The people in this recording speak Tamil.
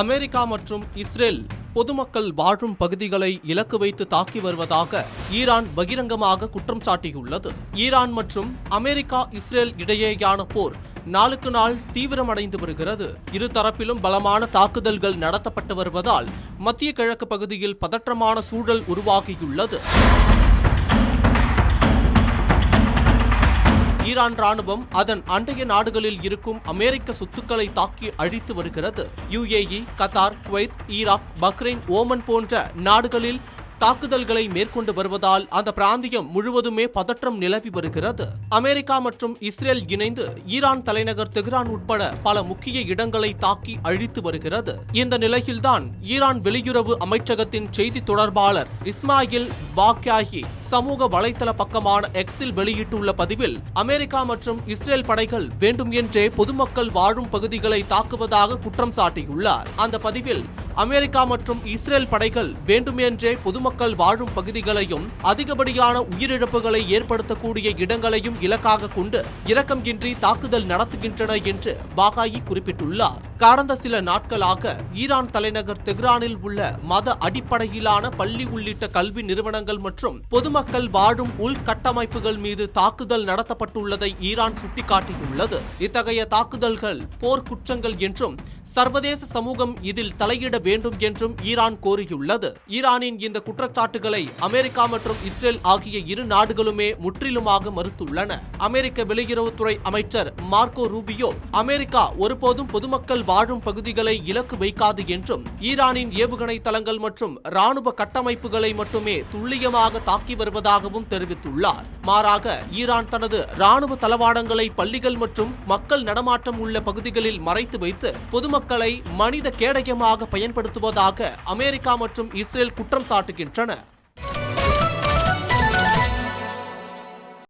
அமெரிக்கா மற்றும் இஸ்ரேல் பொதுமக்கள் வாழும் பகுதிகளை இலக்கு வைத்து தாக்கி வருவதாக ஈரான் பகிரங்கமாக குற்றம் சாட்டியுள்ளது. ஈரான் மற்றும் அமெரிக்கா இஸ்ரேல் இடையேயான போர் நாளுக்கு நாள் தீவிரமடைந்து வருகிறது. இருதரப்பிலும் பலமான தாக்குதல்கள் நடத்தப்பட்டு வருவதால் மத்திய கிழக்கு பகுதியில் பதற்றமான சூழல் உருவாகியுள்ளது. ஈரான் ராணுவம் அதன் அண்டைய நாடுகளில் இருக்கும் அமெரிக்க சொத்துக்களை தாக்கி அழித்து வருகிறது. UAE, Qatar, Kuwait, Iraq, Bahrain, Oman போன்ற நாடுகளில் தாக்குதல்களை மேற்கொண்டு வருவதால் அந்த பிராந்தியம் முழுவதுமே பதற்றம் நிலவி வருகிறது. அமெரிக்கா மற்றும் இஸ்ரேல் இணைந்து ஈரான் தலைநகர் தெஹ்ரான் உட்பட பல முக்கிய இடங்களை தாக்கி அழித்து வருகிறது. இந்த நிலையில்தான் ஈரான் வெளியுறவு அமைச்சகத்தின் செய்தி தொடர்பாளர் இஸ்மாயில் பாக்யாஹி சமூக வலைதள பக்கமான எக்ஸில் வெளியிட்டுள்ள பதிவில் அமெரிக்கா மற்றும் இஸ்ரேல் படைகள் வேண்டும் என்றே பொதுமக்கள் வாழும் பகுதிகளை தாக்குவதாக குற்றம் சாட்டியுள்ளார். அந்த பதிவில் அமெரிக்கா மற்றும் இஸ்ரேல் படைகள் வேண்டுமென்றே பொதுமக்கள் வாழும் பகுதிகளையும் அதிகப்படியான உயிரிழப்புகளை ஏற்படுத்தக்கூடிய இடங்களையும் இலக்காக கொண்டு இரக்கம் இன்றி தாக்குதல் நடத்துகின்றன என்று பாகாயி குறிப்பிட்டுள்ளார். கடந்த சில நாட்களாக ஈரான் தலைநகர் தெஹ்ரானில் உள்ள மத அடிப்படையிலான பள்ளி உள்ளிட்ட கல்வி நிறுவனங்கள் மற்றும் பொதுமக்கள் வாழும் உள்கட்டமைப்புகள் மீது தாக்குதல் நடத்தப்பட்டுள்ளதை ஈரான் சுட்டிக்காட்டியுள்ளது. இத்தகைய தாக்குதல்கள் போர்க்குற்றங்கள் என்றும் சர்வதேச சமூகம் இதில் தலையிட வேண்டும் என்றும் ஈரான் கோரியுள்ளது. ஈரானின் இந்த குற்றச்சாட்டுகளை அமெரிக்கா மற்றும் இஸ்ரேல் ஆகிய இரு நாடுகளுமே முற்றிலுமாக மறுத்துள்ளன. அமெரிக்க வெளியுறவுத்துறை அமைச்சர் மார்க்கோ ரூபியோ அமெரிக்கா ஒருபோதும் பொதுமக்கள் வாழும் பகுதிகளை இலக்கு வைக்காது என்றும் ஈரானின் ஏவுகணை தளங்கள் மற்றும் ராணுவ கட்டமைப்புகளை மட்டுமே துல்லியமாக தாக்கி வருவதாகவும் தெரிவித்துள்ளார். மாறாக ஈரான் தனது ராணுவ தளவாடங்களை பள்ளிகள் மற்றும் மக்கள் நடமாட்டம் உள்ள பகுதிகளில் மறைத்து வைத்து பொதுமக்களை மனித கேடயமாக பயன்படுத்துவதாக அமெரிக்கா மற்றும் இஸ்ரேல் குற்றம் சாட்டுகின்றன.